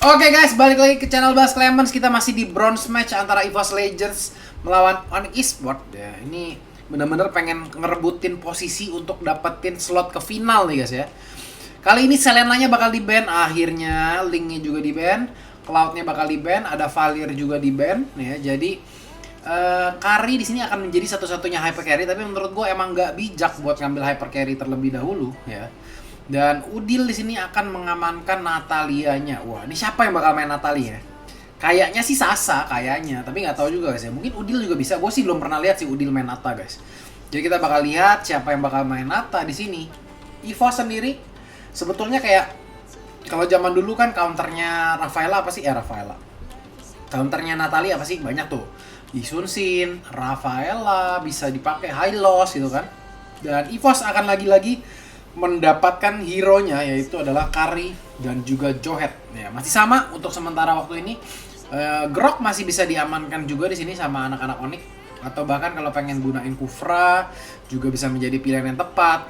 Oke guys, balik lagi ke channel Bass Clemens. Kita masih di bronze match antara EVOS Legends melawan Onyx Esports. Ya, ini bener-bener pengen ngerebutin posisi untuk dapetin slot ke final nih guys ya. Kali ini Selena-nya bakal di-ban, akhirnya Link-nya juga di-ban, Cloud-nya bakal di-ban, ada Valir juga di-ban ya. Jadi Kari di sini akan menjadi satu-satunya hyper carry, tapi menurut gue emang nggak bijak buat ngambil hyper carry terlebih dahulu ya. Dan Udil di sini akan mengamankan Natalia-nya. Wah, ini siapa yang bakal main Natalia? Kayaknya sih Sasa, kayaknya. Tapi nggak tahu juga guys ya. Mungkin Udil juga bisa. Gue sih belum pernah lihat sih Udil main Nata guys. Jadi kita bakal lihat siapa yang bakal main Nata di sini. EVOS sendiri sebetulnya kayak kalau zaman dulu kan counternya Rafaela apa sih? Rafaela. Counternya Natalia apa sih? Banyak tuh. Isun Sin, Rafaela bisa dipakai Hylos gitu kan. Dan EVOS akan lagi-lagi mendapatkan hero-nya, yaitu adalah Kari dan juga Johet. Ya, masih sama untuk sementara waktu ini. Grok masih bisa diamankan juga di sini sama anak-anak Onyx, atau bahkan kalau pengen gunain Kufra juga bisa menjadi pilihan yang tepat.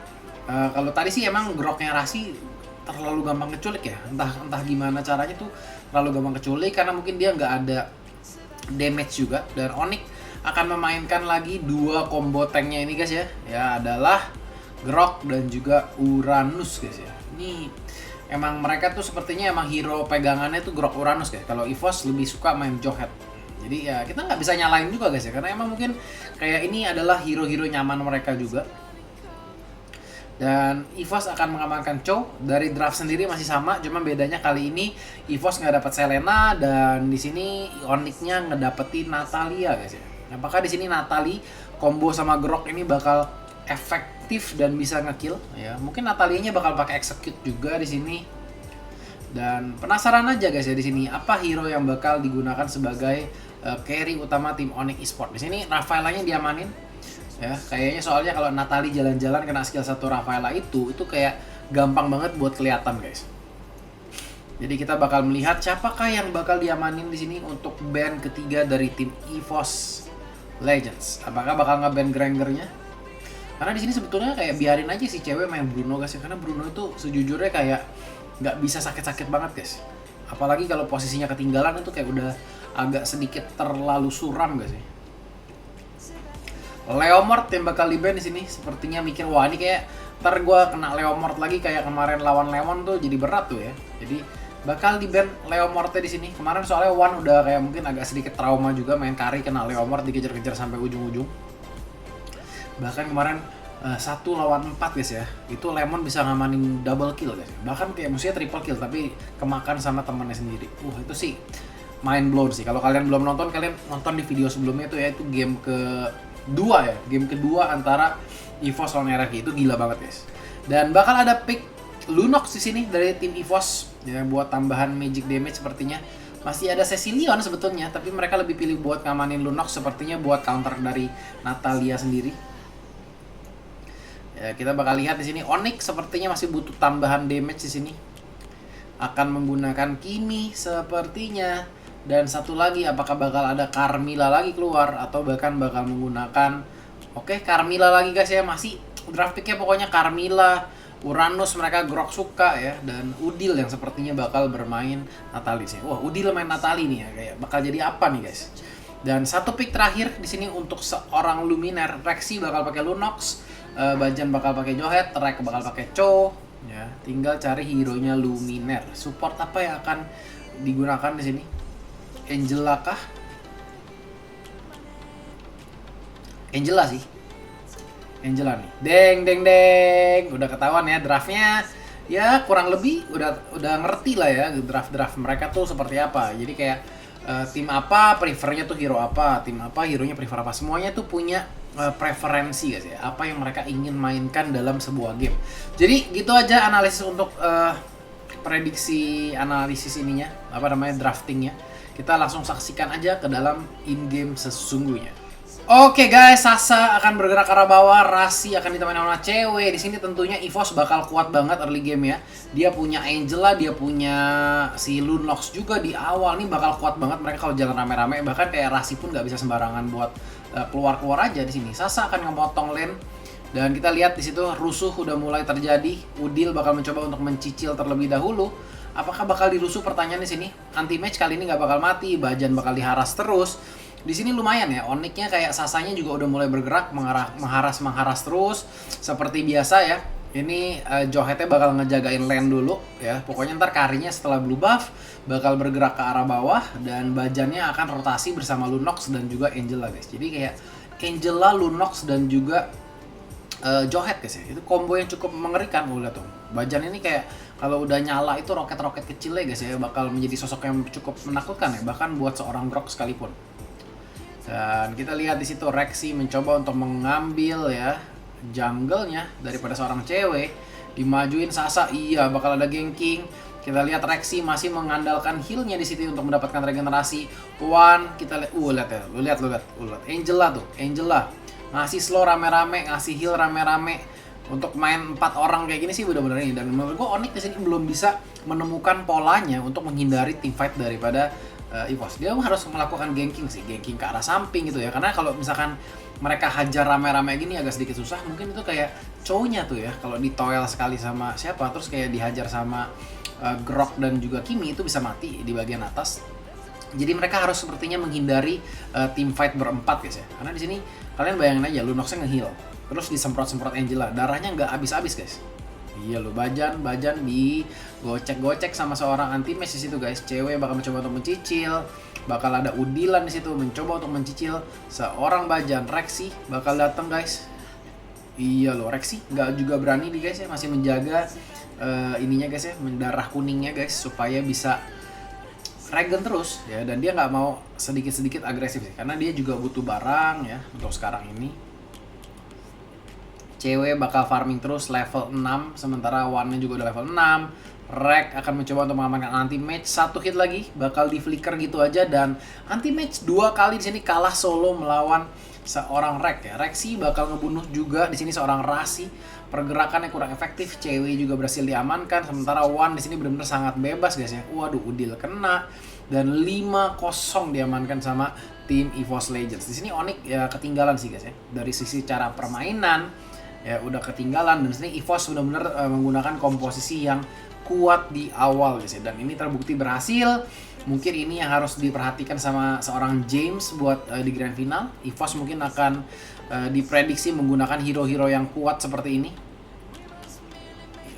Kalau tadi sih emang Groknya Rasi terlalu gampang keculik ya. Entah gimana caranya tuh terlalu gampang keculik karena mungkin dia nggak ada damage juga. Dan Onyx akan memainkan lagi dua combo tanknya ini guys ya. Ya adalah Grok dan juga Uranus guys ya. Ini emang mereka tuh sepertinya emang hero pegangannya tuh Grok Uranus guys. Kalau EVOS lebih suka main Johet. Jadi ya kita nggak bisa nyalain juga guys ya, karena emang mungkin kayak ini adalah hero-hero nyaman mereka juga. Dan EVOS akan mengamankan Chow. Dari draft sendiri masih sama, cuma bedanya kali ini EVOS nggak dapat Selena dan di sini Onyx-nya ngedapetin Natalia guys ya. Apakah di sini Natalie combo sama Grok ini bakal efektif dan bisa ngekill ya? Mungkin Natalia-nya bakal pakai execute juga di sini. Dan penasaran aja guys ya di sini apa hero yang bakal digunakan sebagai carry utama tim Onyx Esports. Di sini Rafaela-nya diamanin. Ya, kayaknya soalnya kalau Natalie jalan-jalan kena skill 1 Rafaela itu kayak gampang banget buat kelihatan guys. Jadi kita bakal melihat siapakah yang bakal diamanin di sini untuk ban ketiga dari tim EVOS Legends. Apakah bakal nge-ban Granger-nya? Karena di sini sebetulnya kayak biarin aja si cewek main Bruno guys ya, karena Bruno itu sejujurnya kayak nggak bisa sakit-sakit banget guys. Apalagi kalau posisinya ketinggalan itu kayak udah agak sedikit terlalu suram guys ya. Leomord yang bakal di ban di sini sepertinya mikir, wah ini kayak ntar gue kena Leomord lagi kayak kemarin lawan Lemon tuh, jadi berat tuh ya. Jadi bakal di ban Leomordnya di sini. Kemarin soalnya Wan udah kayak mungkin agak sedikit trauma juga main Kari kena Leomord dikejar-kejar sampai ujung-ujung. Bahkan kemarin 1 lawan 4 guys ya, itu Lemon bisa ngamanin double kill guys. Bahkan kayak musuhnya triple kill tapi kemakan sama temannya sendiri. Itu sih mind blown sih. Kalau kalian belum nonton, kalian nonton di video sebelumnya tuh ya, itu game kedua ya, game kedua antara EVOS lawan RRQ, itu gila banget guys. Dan bakal ada pick Lunox di sini dari tim EVOS ya, buat tambahan magic damage sepertinya. Masih ada Cecilion sebetulnya, tapi mereka lebih pilih buat ngamanin Lunox sepertinya buat counter dari Natalia sendiri. Ya, kita bakal lihat di sini Onyx sepertinya masih butuh tambahan damage di sini. Akan menggunakan Kimi sepertinya. Dan satu lagi, apakah bakal ada Carmilla lagi keluar atau bahkan bakal menggunakan Carmilla lagi guys ya. Masih draft picknya pokoknya Carmilla, Uranus mereka Grok suka ya, dan Udil yang sepertinya bakal bermain Natalie sih. Wah, Udil main Natalie nih ya, kayak bakal jadi apa nih guys. Dan satu pick terakhir di sini untuk seorang Luminaire. Rexy bakal pakai Lunox, Bajan bakal pakai Johet, Rek bakal pakai Cho ya. Tinggal cari hero-nya Luminaire. Support apa yang akan digunakan di sini? Angela kah? Angela sih. Angela nih. Deng. Udah ketahuan ya draftnya. Ya kurang lebih udah ngerti lah ya draft mereka tuh seperti apa. Jadi kayak tim apa prefernya tuh hero apa, tim apa hero-nya prefer apa. Semuanya tuh punya preferensi guys ya. Apa yang mereka ingin mainkan dalam sebuah game. Jadi gitu aja analisis untuk prediksi analisis ininya, draftingnya. Kita langsung saksikan aja ke dalam in-game sesungguhnya. Oke guys, Sasa akan bergerak ke arah bawah, Rasi akan ditemani sama cewek. Di sini tentunya EVOS bakal kuat banget early game ya. Dia punya Angela, dia punya si Lunox juga di awal. Nih bakal kuat banget mereka kalau jalan rame-rame. Bahkan kayak Rasi pun nggak bisa sembarangan buat keluar-keluar aja di sini. Sasa akan ngemotong lane. Dan kita lihat di situ rusuh udah mulai terjadi. Udil bakal mencoba untuk mencicil terlebih dahulu. Apakah bakal dirusuh? Pertanyaan di sini. Anti-match kali ini nggak bakal mati, Bajan bakal diharas terus. Di sini lumayan ya, Onyx-nya kayak Sasanya juga udah mulai bergerak, mengharas terus seperti biasa ya. Ini Johet-nya bakal ngejagain lane dulu ya. Pokoknya ntar Karinya setelah blue buff bakal bergerak ke arah bawah dan Bajannya akan rotasi bersama Lunox dan juga Angela guys. Jadi kayak Angela, Lunox dan juga Johet guys ya. Itu combo yang cukup mengerikan. Lihat tuh. Bajan ini kayak kalau udah nyala itu roket-roket kecilnya guys ya, bakal menjadi sosok yang cukup menakutkan ya, bahkan buat seorang Grok sekalipun. Dan kita lihat di situ Rexy mencoba untuk mengambil ya jungle-nya daripada seorang cewek, dimajuin Sasa, iya bakal ada ganking. Kita lihat Rexy masih mengandalkan heal-nya di situ untuk mendapatkan regenerasi. Kita lihat, lihat Angela tuh, Angela ngasih slow rame-rame, ngasih heal rame-rame. Untuk main 4 orang kayak gini sih bener-bener ini. Dan menurut gue Onyx di sini belum bisa menemukan polanya untuk menghindari teamfight daripada EVOS. Dia harus melakukan ganking sih, ganking ke arah samping gitu ya. Karena kalau misalkan mereka hajar rame-rame gini agak sedikit susah. Mungkin itu kayak cowoknya tuh ya, kalau ditoel sekali sama siapa terus kayak dihajar sama Grok dan juga Kimi itu bisa mati di bagian atas. Jadi mereka harus sepertinya menghindari teamfight berempat guys ya. Karena di sini kalian bayangin aja Lunox-nya nge-heal. Terus disemprot-semprot Angela, darahnya nggak habis-habis guys. Iya loh, Bajan digocek-gocek sama seorang anti-match di situ guys. Cewek bakal mencoba untuk mencicil, bakal ada Udilan di situ mencoba untuk mencicil seorang Bajan. Rexy bakal datang guys. Iya loh, Rexy nggak juga berani nih guys ya, masih menjaga ininya guys ya, darah kuningnya guys supaya bisa regen terus ya, dan dia nggak mau sedikit-sedikit agresif sih, karena dia juga butuh barang ya untuk sekarang ini. Cewek bakal farming terus level 6, sementara One-nya juga udah level 6. Rek akan mencoba untuk mengamankan anti-match, 1 hit lagi bakal di flicker gitu aja, dan anti-match 2 kali di sini kalah solo melawan seorang Rek ya. Rexy bakal ngebunuh juga di sini seorang Rasi. Pergerakannya kurang efektif, cewek juga berhasil diamankan, sementara One di sini benar-benar sangat bebas guys ya. Waduh, Udil kena dan 5-0 diamankan sama tim EVOS Legends. Di sini Onyx ya ketinggalan sih guys ya. Dari sisi cara permainan ya udah ketinggalan, dan sini EVOS benar-benar menggunakan komposisi yang kuat di awal guys ya, dan ini terbukti berhasil. Mungkin ini yang harus diperhatikan sama seorang James buat di grand final. EVOS mungkin akan diprediksi menggunakan hero-hero yang kuat seperti ini.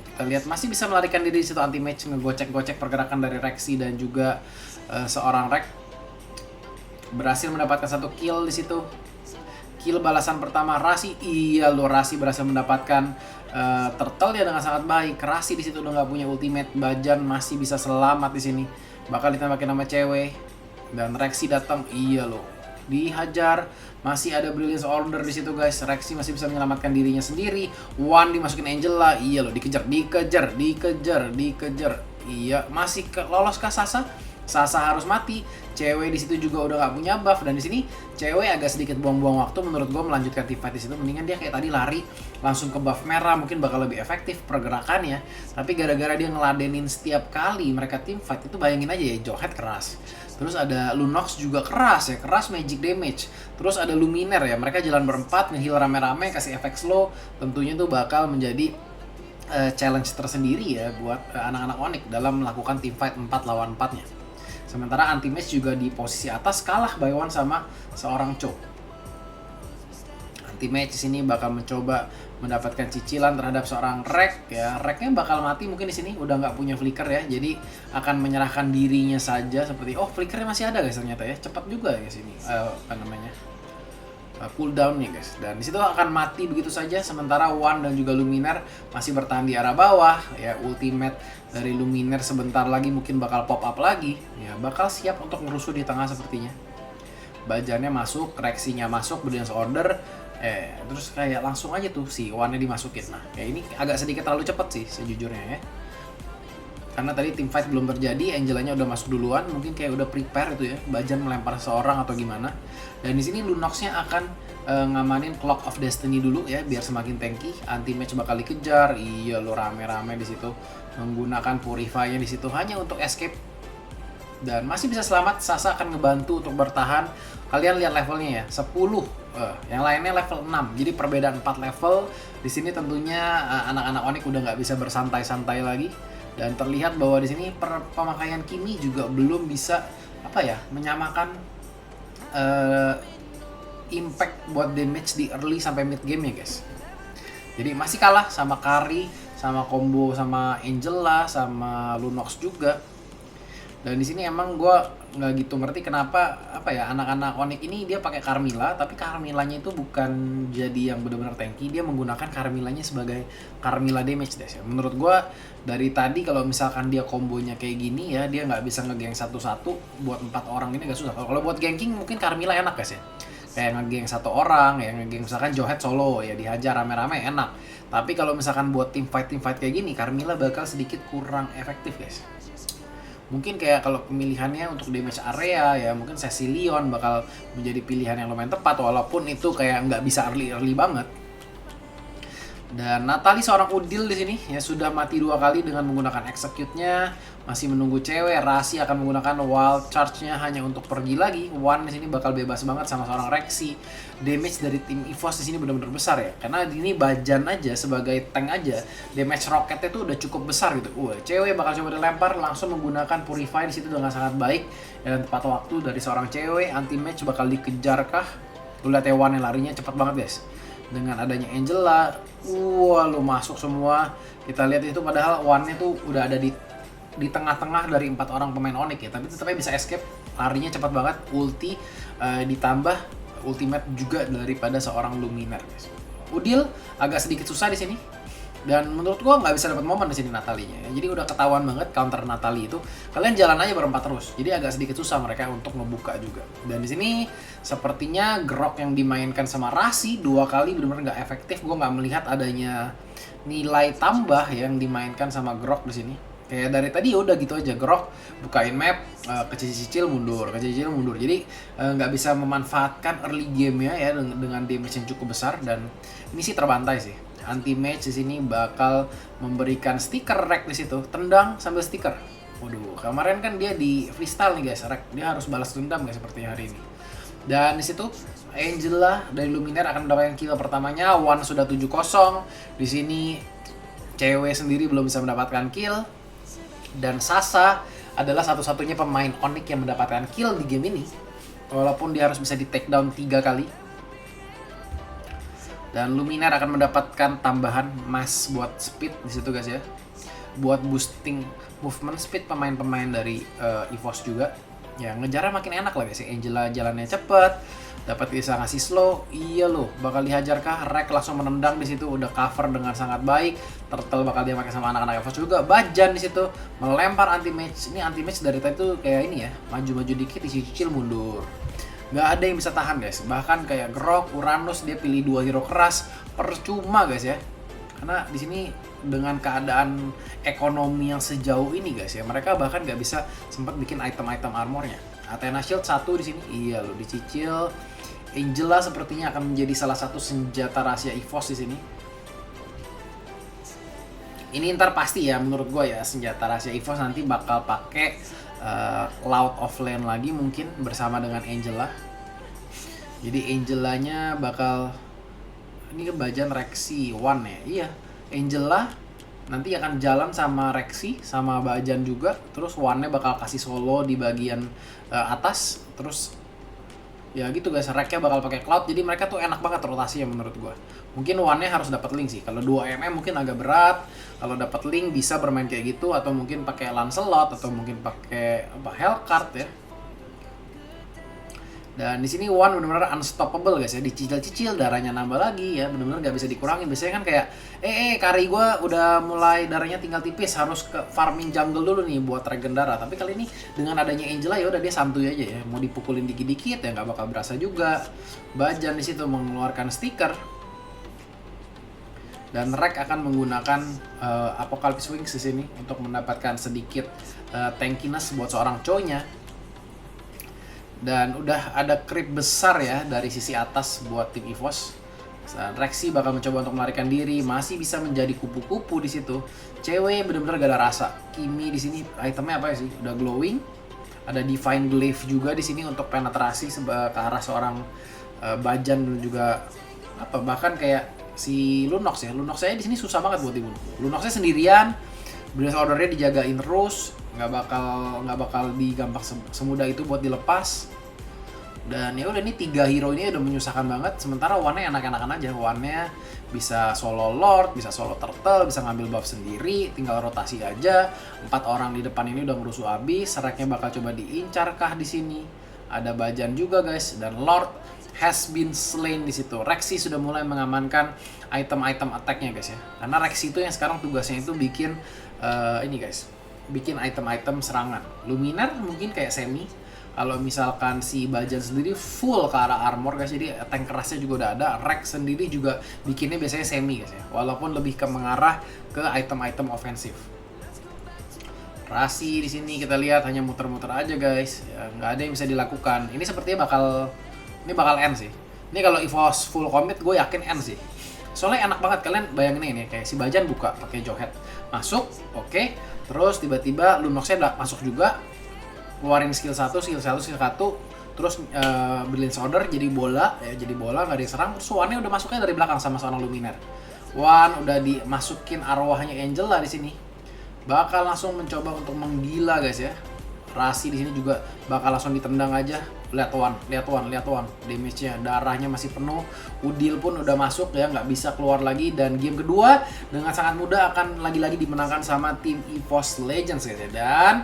Kita lihat masih bisa melarikan diri di situ anti-match, ngegocek-gocek pergerakan dari Rexy dan juga seorang Rek. Berhasil mendapatkan 1 kill di situ. Kill balasan pertama Rasi, iya lo Rasi berhasil mendapatkan turtle ya dengan sangat baik. Rasi di situ udah nggak punya ultimate, Bajan masih bisa selamat di sini. Bakal ditembakin sama cewek dan Rexy datang, iya lo dihajar. Masih ada Brilliance Order di situ guys. Rexy masih bisa menyelamatkan dirinya sendiri. One dimasukin Angela, iya lo dikejar. Iya, masih lolos kah Sasa? Sasa harus mati. Cewek di situ juga udah nggak punya buff, dan di sini cewek agak sedikit buang-buang waktu menurut gue melanjutkan teamfight di situ. Mendingan dia kayak tadi lari langsung ke buff merah, mungkin bakal lebih efektif pergerakannya. Tapi gara-gara dia ngeladenin setiap kali mereka teamfight itu, bayangin aja ya, Johet keras. Terus ada Lunox juga keras ya, keras magic damage. Terus ada Luminer ya, mereka jalan berempat nge-heal rame-rame, kasih efek slow. Tentunya itu bakal menjadi challenge tersendiri ya buat anak-anak Onyx dalam melakukan teamfight 4 lawan 4-nya. Sementara anti-match juga di posisi atas kalah by one sama seorang Cho. Anti-match di sini bakal mencoba mendapatkan cicilan terhadap seorang Rek ya. Reknya bakal mati mungkin di sini, udah nggak punya flicker ya. Jadi akan menyerahkan dirinya saja seperti, oh flickernya masih ada guys ternyata ya. Cepat juga ya sini cooldown nih guys, dan disitu akan mati begitu saja. Sementara One dan juga Luminer masih bertahan di arah bawah ya. Ultimate dari Luminer sebentar lagi mungkin bakal pop up lagi ya, bakal siap untuk merusuh di tengah sepertinya. Bajannya masuk, Rexy-nya masuk, Brilliance Order terus kayak langsung aja tuh si One-nya dimasukin. Nah kayak ini agak sedikit terlalu cepat sih sejujurnya ya, karena tadi teamfight belum terjadi, Angelanya udah masuk duluan, mungkin kayak udah prepare itu ya, Bajan melempar seorang atau gimana. Dan di sini Lunox-nya akan ngamanin Clock of Destiny dulu ya, biar semakin tanky. Anti-match bakal dikejar, iya lo rame-rame di situ, menggunakan Purify-nya di situ hanya untuk escape. Dan masih bisa selamat, Sasa akan ngebantu untuk bertahan. Kalian lihat levelnya ya, 10. Yang lainnya level 6. Jadi perbedaan 4 level. Di sini tentunya anak-anak Onyx udah nggak bisa bersantai-santai lagi. Dan terlihat bahwa di sini pemakaian Kimi juga belum bisa menyamakan impact buat damage di early sampai mid game ya guys. Jadi masih kalah sama Kari, sama combo sama Angela, sama Lunox juga. Dan di sini emang gue nggak gitu ngerti kenapa anak-anak Onyx ini dia pakai Carmilla, tapi Carmillanya itu bukan jadi yang benar-benar tanky, dia menggunakan Carmillanya sebagai Carmilla damage guys ya. Menurut gue dari tadi kalau misalkan dia kombonya kayak gini ya, dia nggak bisa ngegeng satu-satu buat 4 orang ini agak susah. Kalau buat ganking mungkin Carmilla enak guys ya, kayak ngegeng 1 orang ya, ngegeng misalkan Johet solo ya dihajar rame-rame enak. Tapi kalau misalkan buat team fight kayak gini, Carmilla bakal sedikit kurang efektif guys. Mungkin kayak kalau pemilihannya untuk damage area ya, mungkin Cecilion bakal menjadi pilihan yang lumayan tepat, walaupun itu kayak nggak bisa early banget. Dan Natalie seorang udil di sini ya, sudah mati 2 kali dengan menggunakan execute-nya, masih menunggu cewek. Rasi akan menggunakan wild charge-nya hanya untuk pergi lagi. One di sini bakal bebas banget sama seorang Rexy. Damage dari tim EVOS di sini benar-benar besar ya, karena ini Bajan aja sebagai tank aja damage rocketnya tuh udah cukup besar gitu. Cewek bakal coba dilempar, langsung menggunakan Purify di situ dengan sangat baik dan tepat waktu dari seorang cewek. Anti match bakal dikejar kah? Lu lihat ya, One larinya cepat banget guys. Dengan adanya Angela, lu masuk semua. Kita lihat itu padahal One-nya tuh udah ada di tengah-tengah dari 4 orang pemain Onyx ya, tapi tetapnya bisa escape. Larinya cepat banget, ulti ditambah ultimate juga daripada seorang Luminar guys. Udil agak sedikit susah di sini. Dan menurut gua nggak bisa dapat momen di sini Natalie-nya. Jadi udah ketahuan banget counter Natalie itu. Kalian jalan aja berempat terus. Jadi agak sedikit susah mereka untuk ngebuka juga. Dan di sini sepertinya Grok yang dimainkan sama Rasi 2 kali benar-benar nggak efektif. Gua nggak melihat adanya nilai tambah yang dimainkan sama Grok di sini. Kayak dari tadi udah gitu aja, Grok bukain map, kecil-kecil mundur, jadi nggak bisa memanfaatkan early game ya dengan damage yang cukup besar. Dan ini sih terbantai sih. Anti match di sini bakal memberikan stiker Rek di situ, tendang sambil stiker. Waduh, kemarin kan dia di freestyle nih guys, Rek dia harus balas dendam guys seperti hari ini. Dan di situ Angela dari Luminar akan mendapatkan kill pertamanya. One sudah 7-0. Di sini cewek sendiri belum bisa mendapatkan kill. Dan Sasa adalah satu-satunya pemain Onyx yang mendapatkan kill di game ini, walaupun dia harus bisa di take down 3 kali. Dan Luminar akan mendapatkan tambahan mass buat speed di situ guys ya, buat boosting movement speed pemain-pemain dari EVOS juga. Ya ngejarnya makin enak lah guys. Angela jalannya cepet, dapat bisa ngasih slow. Iya loh, bakal dihajar kah? Rek langsung menendang di situ, udah cover dengan sangat baik. Turtle bakal dia pakai sama anak-anak EVOS juga. Bajan di situ melempar anti match. Ini anti match dari tadi tuh kayak ini ya, maju-maju dikit dicicil mundur. Nggak ada yang bisa tahan guys. Bahkan kayak Grok, Uranus dia pilih 2 hero keras, percuma guys ya. Karena di sini dengan keadaan ekonomi yang sejauh ini guys ya, mereka bahkan nggak bisa sempat bikin item-item armornya. Athena Shield 1 di sini, iya loh dicicil. Angela sepertinya akan menjadi salah satu senjata rahasia EVOS di sini. Ini ntar pasti ya menurut gue ya, senjata rahasia EVOS nanti bakal pakai Cloud of Land lagi mungkin bersama dengan Angela. Jadi Angelanya bakal, ini kebajan Rexy One ya, iya. Angela nanti akan jalan sama Rexy sama Bajan juga, terus One-nya bakal kasih solo di bagian atas, terus ya gitu guys, Reknya bakal pakai Cloud, jadi mereka tuh enak banget rotasinya menurut gua. Mungkin One-nya harus dapat link sih, kalau 2 mungkin agak berat, kalau dapat link bisa bermain kayak gitu, atau mungkin pakai Lancelot, atau mungkin pakai Hellcard ya. Dan di sini One benar-benar unstoppable guys ya, dicicil-cicil darahnya nambah lagi ya, benar-benar nggak bisa dikurangin. Biasanya kan kayak Kari gue udah mulai darahnya tinggal tipis, harus ke farming jungle dulu nih buat regen darah. Tapi kali ini dengan adanya Angela ya udah dia santuy aja ya, mau dipukulin dikit-dikit ya nggak bakal berasa juga. Bajan di situ mengeluarkan stiker. Dan Rek akan menggunakan Apocalypse Wings di sini untuk mendapatkan sedikit tankiness buat seorang cowoknya. Dan udah ada creep besar ya dari sisi atas buat tim EVOS. Rexy bakal mencoba untuk melarikan diri, masih bisa menjadi kupu-kupu di situ. Cewek bener-bener gak ada rasa. Kimi di sini itemnya apa ya sih? Udah glowing. Ada Divine Glaive juga di sini untuk penetrasi ke arah seorang Bajan dan juga bahkan kayak si Lunox ya. Lunox saya di sini susah banget buat dibunuh. Lunoxnya sendirian Brilliance Order-nya dijagain terus, nggak bakal digampang semudah itu buat dilepas. Dan ya udah, ini 3 hero ini udah menyusahkan banget. Sementara One-nya enak-enakan aja. One-nya bisa solo Lord, bisa solo Turtle, bisa ngambil buff sendiri, tinggal rotasi aja. 4 orang di depan ini udah ngerusuh abis. Sereknya bakal coba diincar kah di sini. Ada Bajan juga guys, dan Lord has been slain di situ. Rexy sudah mulai mengamankan item-item attack-nya guys ya. Karena Rexy itu yang sekarang tugasnya itu bikin ini guys, bikin item-item serangan. Luminar mungkin kayak semi. Kalau misalkan si Bajan sendiri full ke arah armor guys, jadi tank kerasnya juga udah ada. Rex sendiri juga bikinnya biasanya semi guys ya, walaupun lebih ke mengarah ke item-item ofensif. Rasi di sini kita lihat hanya muter-muter aja guys, ya, nggak ada yang bisa dilakukan. Ini sepertinya bakal end sih. Ini kalau EVOS full commit gue yakin end sih. Soalnya enak banget, kalian bayangin ini kayak si Bajan buka pakai Jawhead, masuk, oke. Terus tiba-tiba Lunoxnya udah masuk juga. Keluarin skill 1, terus Brilliance Order jadi bola, nggak diserang. Terus One-nya udah masuknya dari belakang sama seorang Luminar. One udah dimasukin arwahnya Angela di sini. Bakal langsung mencoba untuk menggila guys ya. Rasi di sini juga bakal langsung ditendang aja. Lihat One. Damage-nya, darahnya masih penuh. Udil pun udah masuk ya, nggak bisa keluar lagi. Dan game kedua dengan sangat mudah akan lagi-lagi dimenangkan sama tim EVOS Legends guys ya. Dan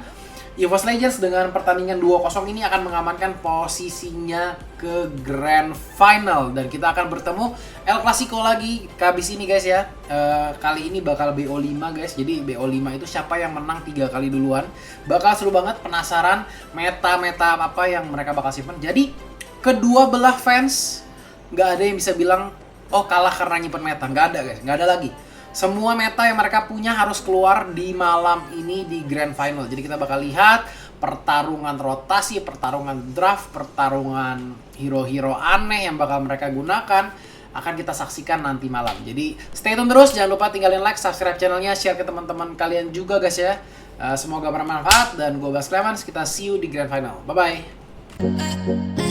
EVOS Legends dengan pertandingan 2-0 ini akan mengamankan posisinya ke Grand Final. Dan kita akan bertemu El Clasico lagi habis ini guys ya. Kali ini bakal BO5 guys. Jadi BO5 itu siapa yang menang 3 kali duluan. Bakal seru banget, penasaran meta-meta apa yang mereka bakal simpen. Jadi kedua belah fans nggak ada yang bisa bilang oh kalah karena nyimpen meta. Nggak ada guys, nggak ada lagi. Semua meta yang mereka punya harus keluar di malam ini di Grand Final. Jadi kita bakal lihat pertarungan rotasi, pertarungan draft, pertarungan hero-hero aneh yang bakal mereka gunakan akan kita saksikan nanti malam. Jadi stay tune terus, jangan lupa tinggalin like, subscribe channelnya, share ke teman-teman kalian juga guys ya. Semoga bermanfaat dan gue Bas Clemens, kita see you di Grand Final. Bye-bye.